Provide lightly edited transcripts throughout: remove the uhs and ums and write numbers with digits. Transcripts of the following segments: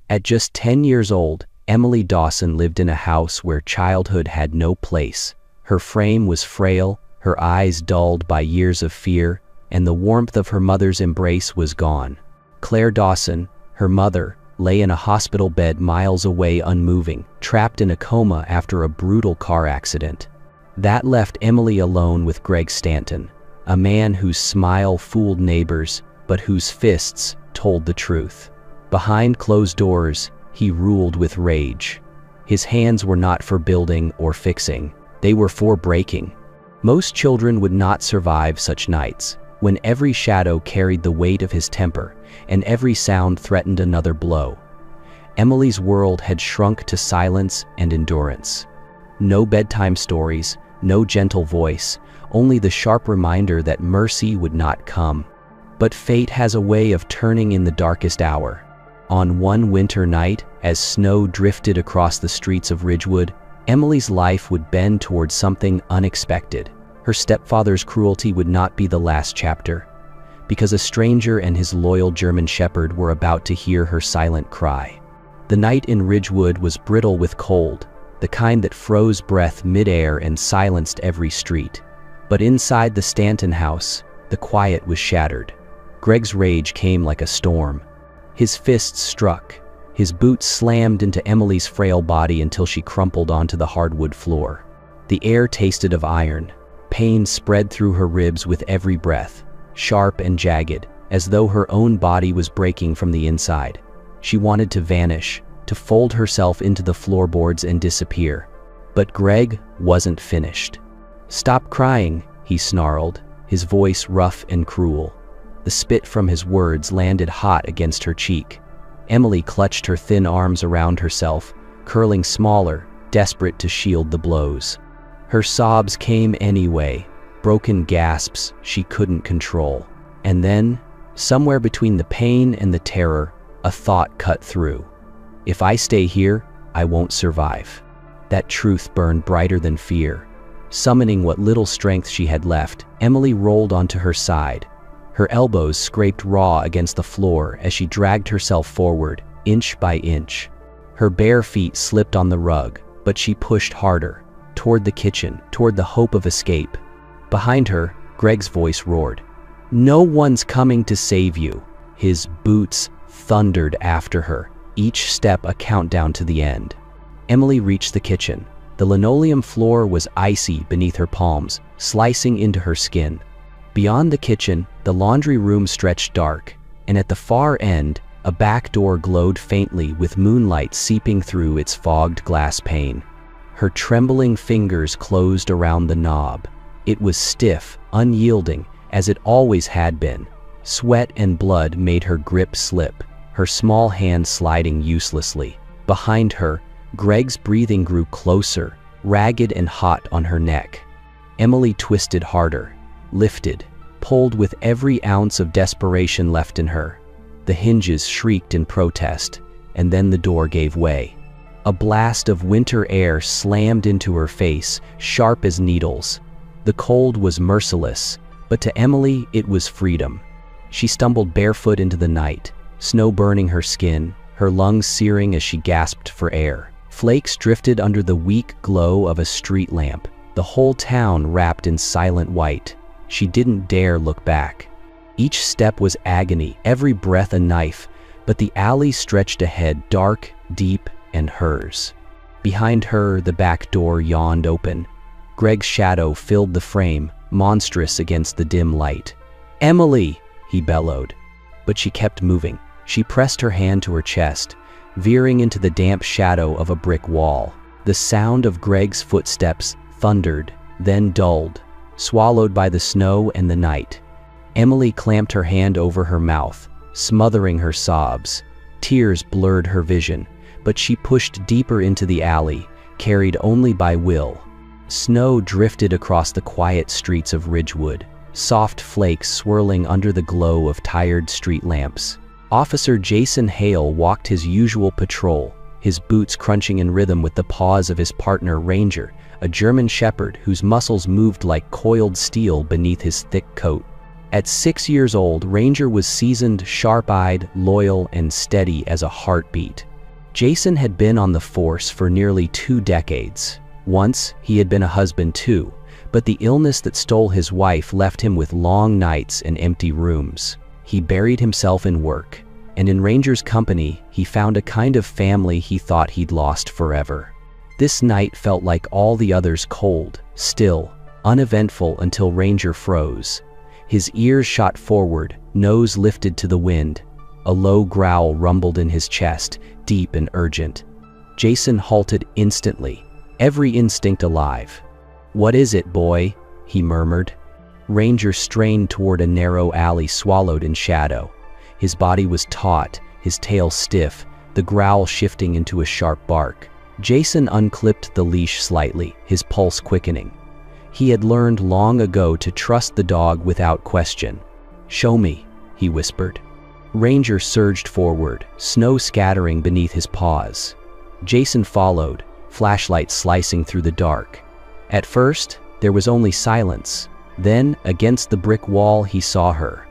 At just 10 years old, Emily Dawson lived in a house where childhood had no place. Her frame was frail, her eyes dulled by years of fear, and the warmth of her mother's embrace was gone. Claire Dawson, her mother, lay in a hospital bed miles away unmoving, trapped in a coma after a brutal car accident. That left Emily alone with Greg Stanton, a man whose smile fooled neighbors, but whose fists told the truth. Behind closed doors, he ruled with rage. His hands were not for building or fixing, they were for breaking. Most children would not survive such nights, when every shadow carried the weight of his temper, and every sound threatened another blow. Emily's world had shrunk to silence and endurance. No bedtime stories, no gentle voice, only the sharp reminder that mercy would not come. But fate has a way of turning in the darkest hour. On one winter night, as snow drifted across the streets of Ridgewood, Emily's life would bend towards something unexpected. Her stepfather's cruelty would not be the last chapter, because a stranger and his loyal German shepherd were about to hear her silent cry. The night in Ridgewood was brittle with cold, the kind that froze breath mid-air and silenced every street. But inside the Stanton house, the quiet was shattered. Greg's rage came like a storm. His fists struck. His boots slammed into Emily's frail body until she crumpled onto the hardwood floor. The air tasted of iron. Pain spread through her ribs with every breath, sharp and jagged, as though her own body was breaking from the inside. She wanted to vanish, to fold herself into the floorboards and disappear. But Greg wasn't finished. "Stop crying," he snarled, his voice rough and cruel. The spit from his words landed hot against her cheek. Emily clutched her thin arms around herself, curling smaller, desperate to shield the blows. Her sobs came anyway, broken gasps she couldn't control. And then, somewhere between the pain and the terror, a thought cut through. If I stay here, I won't survive. That truth burned brighter than fear. Summoning what little strength she had left, Emily rolled onto her side. Her elbows scraped raw against the floor as she dragged herself forward, inch by inch. Her bare feet slipped on the rug, but she pushed harder, toward the kitchen, toward the hope of escape. Behind her, Greg's voice roared. "No one's coming to save you." His boots thundered after her, each step a countdown to the end. Emily reached the kitchen. The linoleum floor was icy beneath her palms, slicing into her skin. Beyond the kitchen, the laundry room stretched dark, and at the far end, a back door glowed faintly with moonlight seeping through its fogged glass pane. Her trembling fingers closed around the knob. It was stiff, unyielding, as it always had been. Sweat and blood made her grip slip, her small hand sliding uselessly. Behind her, Greg's breathing grew closer, ragged and hot on her neck. Emily twisted harder, lifted, pulled with every ounce of desperation left in her. The hinges shrieked in protest, and then the door gave way. A blast of winter air slammed into her face, sharp as needles. The cold was merciless, but to Emily it was freedom. She stumbled barefoot into the night, snow burning her skin, her lungs searing as she gasped for air. Flakes drifted under the weak glow of a street lamp, the whole town wrapped in silent white. She didn't dare look back. Each step was agony, every breath a knife, but the alley stretched ahead, dark, deep, and hers. Behind her, the back door yawned open. Greg's shadow filled the frame, monstrous against the dim light. "Emily!" he bellowed. But she kept moving. She pressed her hand to her chest, veering into the damp shadow of a brick wall. The sound of Greg's footsteps thundered, then dulled, swallowed by the snow and the night. Emily clamped her hand over her mouth, smothering her sobs. Tears blurred her vision, but she pushed deeper into the alley, carried only by will. Snow drifted across the quiet streets of Ridgewood, soft flakes swirling under the glow of tired street lamps. Officer Jason Hale walked his usual patrol, his boots crunching in rhythm with the paws of his partner Ranger, a German shepherd whose muscles moved like coiled steel beneath his thick coat. At 6 years old, Ranger was seasoned, sharp-eyed, loyal, and steady as a heartbeat. Jason had been on the force for nearly 2 decades. Once, he had been a husband too, but the illness that stole his wife left him with long nights and empty rooms. He buried himself in work, and in Ranger's company, he found a kind of family he thought he'd lost forever. This night felt like all the others, cold, still, uneventful until Ranger froze. His ears shot forward, nose lifted to the wind. A low growl rumbled in his chest, deep and urgent. Jason halted instantly, every instinct alive. "What is it, boy?" he murmured. Ranger strained toward a narrow alley swallowed in shadow. His body was taut, his tail stiff, the growl shifting into a sharp bark. Jason unclipped the leash slightly, his pulse quickening. He had learned long ago to trust the dog without question. "Show me," he whispered. Ranger surged forward, snow scattering beneath his paws. Jason followed, flashlight slicing through the dark. At first, there was only silence. Then, against the brick wall, he saw her.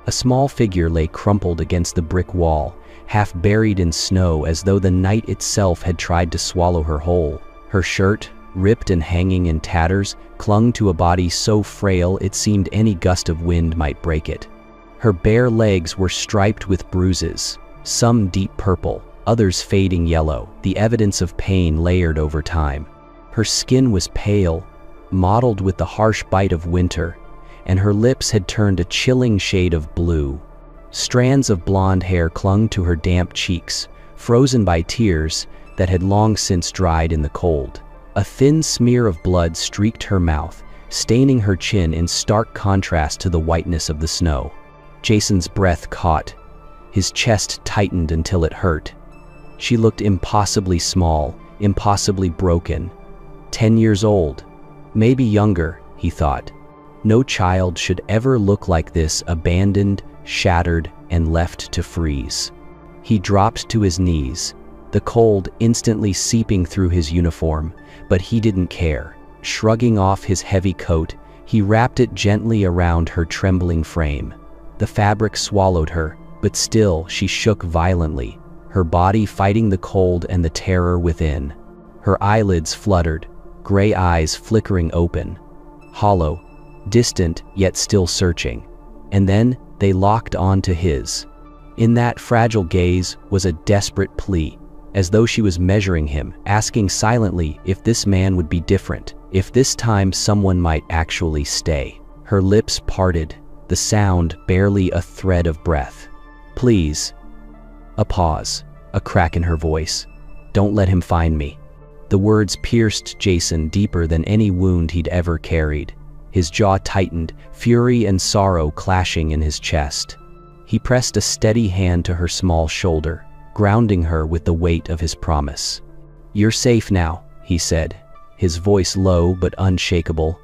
A small figure lay crumpled against the brick wall, half buried in snow as though the night itself had tried to swallow her whole. Her shirt, ripped and hanging in tatters, clung to a body so frail it seemed any gust of wind might break it. Her bare legs were striped with bruises, some deep purple, others fading yellow, the evidence of pain layered over time. Her skin was pale, mottled with the harsh bite of winter, and her lips had turned a chilling shade of blue. Strands of blonde hair clung to her damp cheeks, frozen by tears that had long since dried in the cold. A thin smear of blood streaked her mouth, staining her chin in stark contrast to the whiteness of the snow. Jason's breath caught. His chest tightened until it hurt. She looked impossibly small, impossibly broken. 10 years old. Maybe younger, he thought. No child should ever look like this, abandoned, shattered, and left to freeze. He dropped to his knees, the cold instantly seeping through his uniform, but he didn't care. Shrugging off his heavy coat, he wrapped it gently around her trembling frame. The fabric swallowed her, but still she shook violently, her body fighting the cold and the terror within. Her eyelids fluttered, gray eyes flickering open, hollow, distant yet still searching. And then they locked onto his. In that fragile gaze was a desperate plea, as though she was measuring him, asking silently if this man would be different, if this time someone might actually stay. Her lips parted, the sound barely a thread of breath. "Please." A pause, a crack in her voice. "Don't let him find me." The words pierced Jason deeper than any wound he'd ever carried. His jaw tightened, fury and sorrow clashing in his chest. He pressed a steady hand to her small shoulder, grounding her with the weight of his promise. "You're safe now," he said, his voice low but unshakable.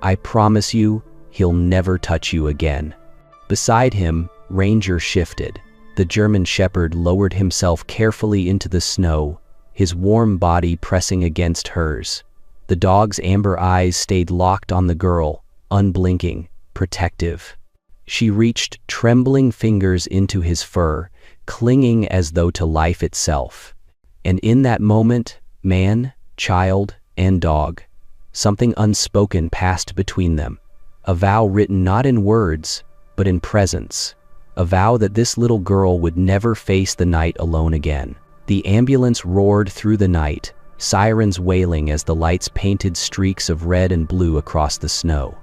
"I promise you, he'll never touch you again." Beside him, Ranger shifted. The German shepherd lowered himself carefully into the snow, his warm body pressing against hers. The dog's amber eyes stayed locked on the girl, unblinking, protective. She reached trembling fingers into his fur, clinging as though to life itself. And in that moment, man, child, and dog, something unspoken passed between them. A vow written not in words, but in presence. A vow that this little girl would never face the night alone again. The ambulance roared through the night, sirens wailing as the lights painted streaks of red and blue across the snow.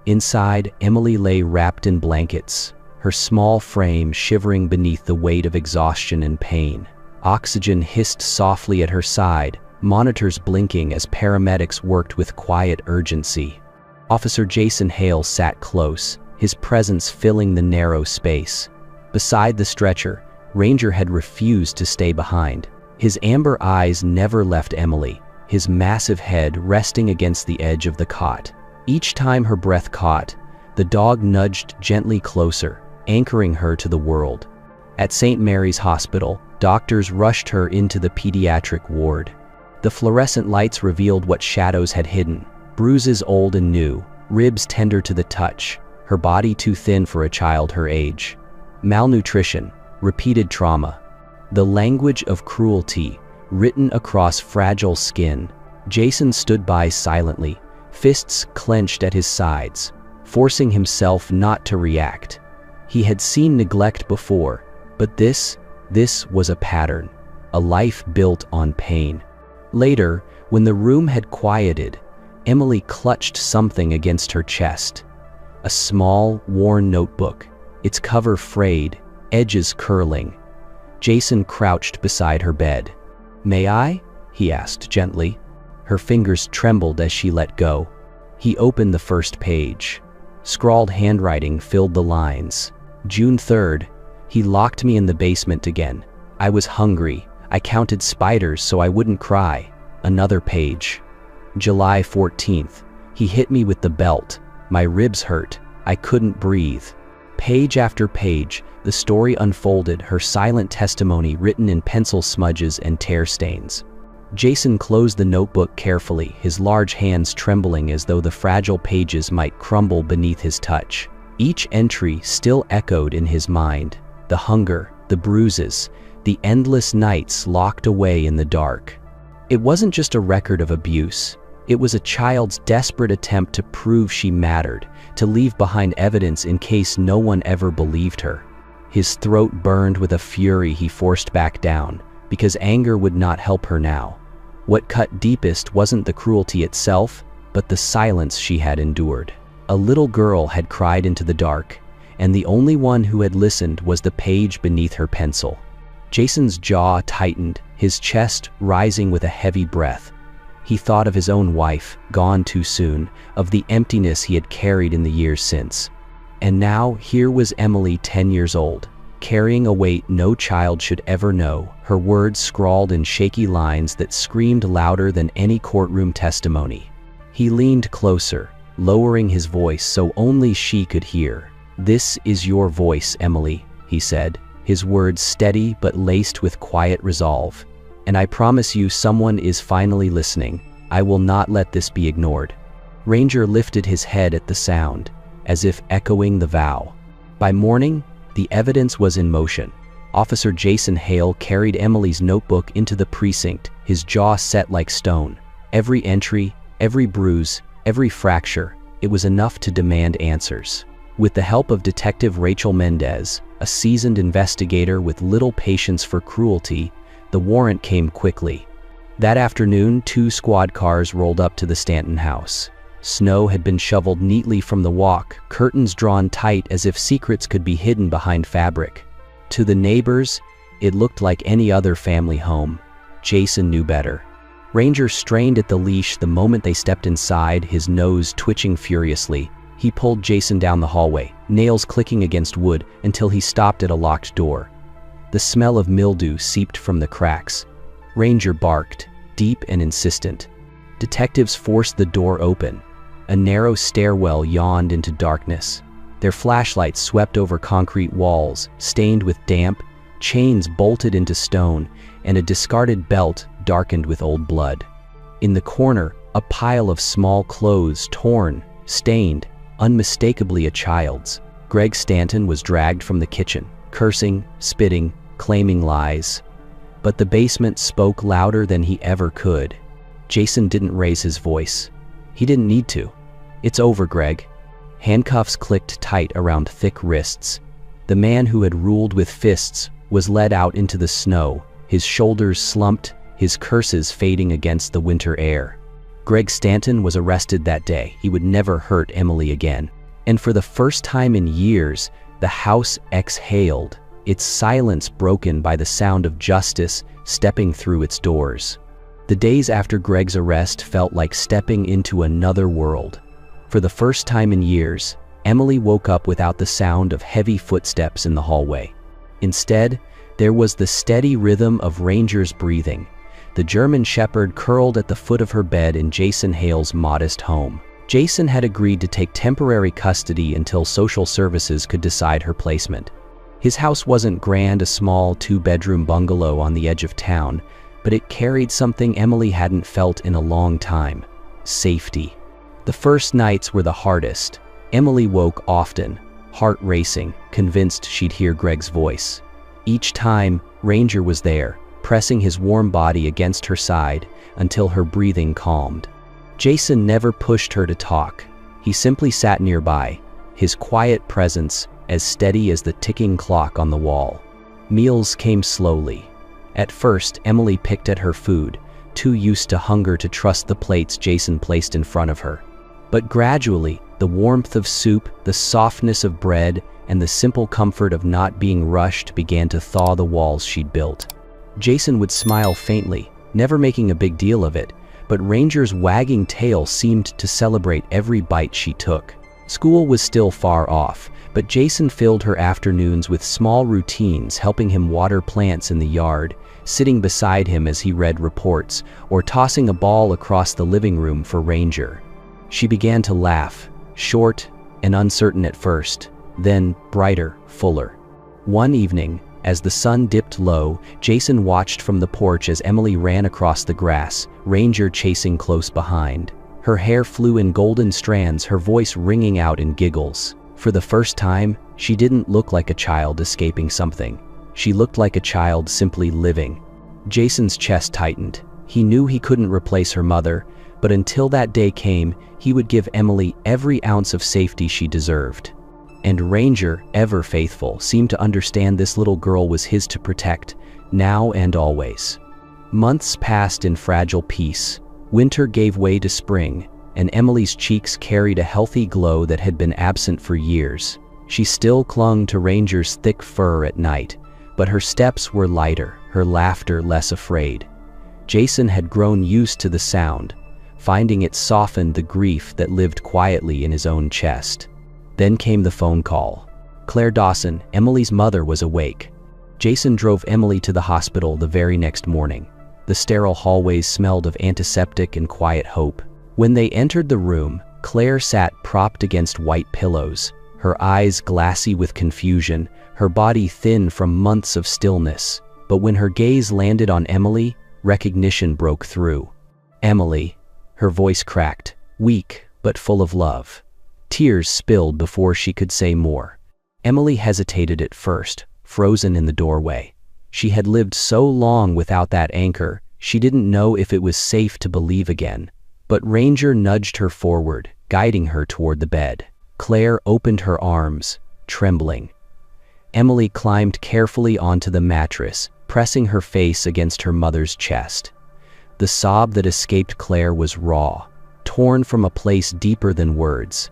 Inside, Emily lay wrapped in blankets, her small frame shivering beneath the weight of exhaustion and pain. Oxygen hissed softly at her side, monitors blinking as paramedics worked with quiet urgency. Officer Jason Hale sat close, his presence filling the narrow space. Beside the stretcher, Ranger had refused to stay behind. His amber eyes never left Emily, his massive head resting against the edge of the cot. Each time her breath caught, the dog nudged gently closer, anchoring her to the world. At St. Mary's Hospital, doctors rushed her into the pediatric ward. The fluorescent lights revealed what shadows had hidden: bruises old and new, ribs tender to the touch, her body too thin for a child her age. Malnutrition, repeated trauma. The language of cruelty written across fragile skin. Jason stood by silently, fists clenched at his sides, forcing himself not to react. He had seen neglect before, but this was a pattern, a life built on pain. Later, when the room had quieted, Emily clutched something against her chest. A small, worn notebook, its cover frayed, edges curling. Jason crouched beside her bed. "May I?" he asked gently. Her fingers trembled as she let go. He opened the first page. Scrawled handwriting filled the lines. "June 3rd, he locked me in the basement again. I was hungry. I counted spiders so I wouldn't cry." Another page. "July 14th, he hit me with the belt. My ribs hurt. I couldn't breathe." Page after page, the story unfolded, her silent testimony written in pencil smudges and tear stains. Jason closed the notebook carefully, his large hands trembling as though the fragile pages might crumble beneath his touch. Each entry still echoed in his mind. The hunger, the bruises, the endless nights locked away in the dark. It wasn't just a record of abuse. It was a child's desperate attempt to prove she mattered, to leave behind evidence in case no one ever believed her. His throat burned with a fury he forced back down, because anger would not help her now. What cut deepest wasn't the cruelty itself, but the silence she had endured. A little girl had cried into the dark, and the only one who had listened was the page beneath her pencil. Jason's jaw tightened, his chest rising with a heavy breath. He thought of his own wife, gone too soon, of the emptiness he had carried in the years since. And now, here was Emily, 10 years old, carrying a weight no child should ever know, her words scrawled in shaky lines that screamed louder than any courtroom testimony. He leaned closer, lowering his voice so only she could hear. "This is your voice, Emily," he said, his words steady but laced with quiet resolve. "And I promise you someone is finally listening. I will not let this be ignored." Ranger lifted his head at the sound, as if echoing the vow. By morning, the evidence was in motion. Officer Jason Hale carried Emily's notebook into the precinct, his jaw set like stone. Every entry, every bruise, every fracture, it was enough to demand answers. With the help of Detective Rachel Mendez, a seasoned investigator with little patience for cruelty, the warrant came quickly. That afternoon, 2 squad cars rolled up to the Stanton house. Snow had been shoveled neatly from the walk, curtains drawn tight as if secrets could be hidden behind fabric. To the neighbors, it looked like any other family home. Jason knew better. Ranger strained at the leash the moment they stepped inside, his nose twitching furiously. He pulled Jason down the hallway, nails clicking against wood, until he stopped at a locked door. The smell of mildew seeped from the cracks. Ranger barked, deep and insistent. Detectives forced the door open. A narrow stairwell yawned into darkness. Their flashlights swept over concrete walls, stained with damp, chains bolted into stone, and a discarded belt darkened with old blood. In the corner, a pile of small clothes, torn, stained, unmistakably a child's. Greg Stanton was dragged from the kitchen, cursing, spitting, claiming lies. But the basement spoke louder than he ever could. Jason didn't raise his voice. He didn't need to. "It's over, Greg." Handcuffs clicked tight around thick wrists. The man who had ruled with fists was led out into the snow, his shoulders slumped, his curses fading against the winter air. Greg Stanton was arrested that day. He would never hurt Emily again. And for the first time in years, the house exhaled, its silence broken by the sound of justice stepping through its doors. The days after Greg's arrest felt like stepping into another world. For the first time in years, Emily woke up without the sound of heavy footsteps in the hallway. Instead, there was the steady rhythm of Ranger's breathing. The German Shepherd curled at the foot of her bed in Jason Hale's modest home. Jason had agreed to take temporary custody until social services could decide her placement. His house wasn't grand, a small 2-bedroom bungalow on the edge of town, but it carried something Emily hadn't felt in a long time: safety. The first nights were the hardest. Emily woke often, heart racing, convinced she'd hear Greg's voice. Each time, Ranger was there, pressing his warm body against her side until her breathing calmed. Jason never pushed her to talk. He simply sat nearby, his quiet presence as steady as the ticking clock on the wall. Meals came slowly. At first, Emily picked at her food, too used to hunger to trust the plates Jason placed in front of her. But gradually, the warmth of soup, the softness of bread, and the simple comfort of not being rushed began to thaw the walls she'd built. Jason would smile faintly, never making a big deal of it, but Ranger's wagging tail seemed to celebrate every bite she took. School was still far off, but Jason filled her afternoons with small routines, helping him water plants in the yard, sitting beside him as he read reports, or tossing a ball across the living room for Ranger. She began to laugh, short and uncertain at first, then brighter, fuller. One evening, as the sun dipped low, Jason watched from the porch as Emily ran across the grass, Ranger chasing close behind. Her hair flew in golden strands, her voice ringing out in giggles. For the first time, she didn't look like a child escaping something. She looked like a child simply living. Jason's chest tightened. He knew he couldn't replace her mother, but until that day came, he would give Emily every ounce of safety she deserved. And Ranger, ever faithful, seemed to understand this little girl was his to protect, now and always. Months passed in fragile peace. Winter gave way to spring, and Emily's cheeks carried a healthy glow that had been absent for years. She still clung to Ranger's thick fur at night, but her steps were lighter, her laughter less afraid. Jason had grown used to the sound, finding it softened the grief that lived quietly in his own chest. Then came the phone call. Claire Dawson, Emily's mother, was awake. Jason drove Emily to the hospital the very next morning. The sterile hallways smelled of antiseptic and quiet hope. When they entered the room, Claire sat propped against white pillows, her eyes glassy with confusion, her body thin from months of stillness. But when her gaze landed on Emily, recognition broke through. Emily, her voice cracked, weak but full of love. Tears spilled before she could say more. Emily hesitated at first, frozen in the doorway. She had lived so long without that anchor, she didn't know if it was safe to believe again. But Ranger nudged her forward, guiding her toward the bed. Claire opened her arms, trembling. Emily climbed carefully onto the mattress, pressing her face against her mother's chest. The sob that escaped Claire was raw, torn from a place deeper than words.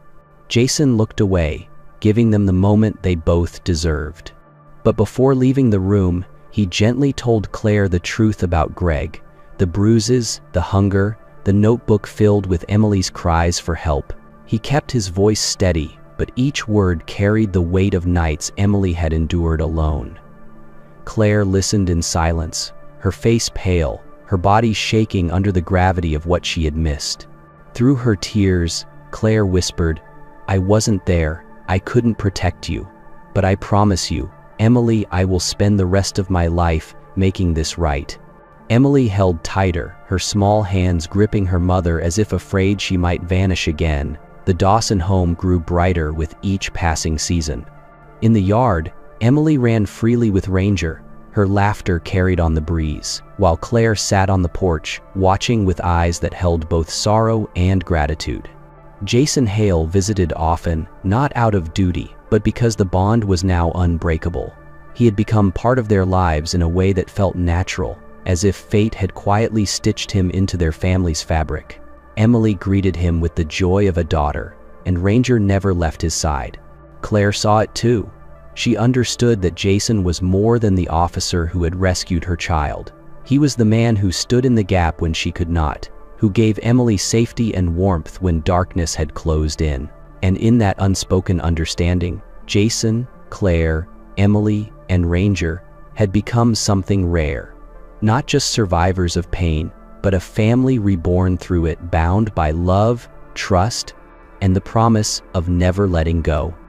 Jason looked away, giving them the moment they both deserved. But before leaving the room, he gently told Claire the truth about Greg, the bruises, the hunger, the notebook filled with Emily's cries for help. He kept his voice steady, but each word carried the weight of nights Emily had endured alone. Claire listened in silence, her face pale, her body shaking under the gravity of what she had missed. Through her tears, Claire whispered, "I wasn't there, I couldn't protect you. But I promise you, Emily, I will spend the rest of my life making this right." Emily held tighter, her small hands gripping her mother as if afraid she might vanish again. The Dawson home grew brighter with each passing season. In the yard, Emily ran freely with Ranger, her laughter carried on the breeze, while Claire sat on the porch, watching with eyes that held both sorrow and gratitude. Jason Hale visited often, not out of duty, but because the bond was now unbreakable. He had become part of their lives in a way that felt natural, as if fate had quietly stitched him into their family's fabric. Emily greeted him with the joy of a daughter, and Ranger never left his side. Claire saw it too. She understood that Jason was more than the officer who had rescued her child. He was the man who stood in the gap when she could not, who gave Emily safety and warmth when darkness had closed in. And in that unspoken understanding, Jason, Claire, Emily, and Ranger had become something rare. Not just survivors of pain, but a family reborn through it, bound by love, trust, and the promise of never letting go.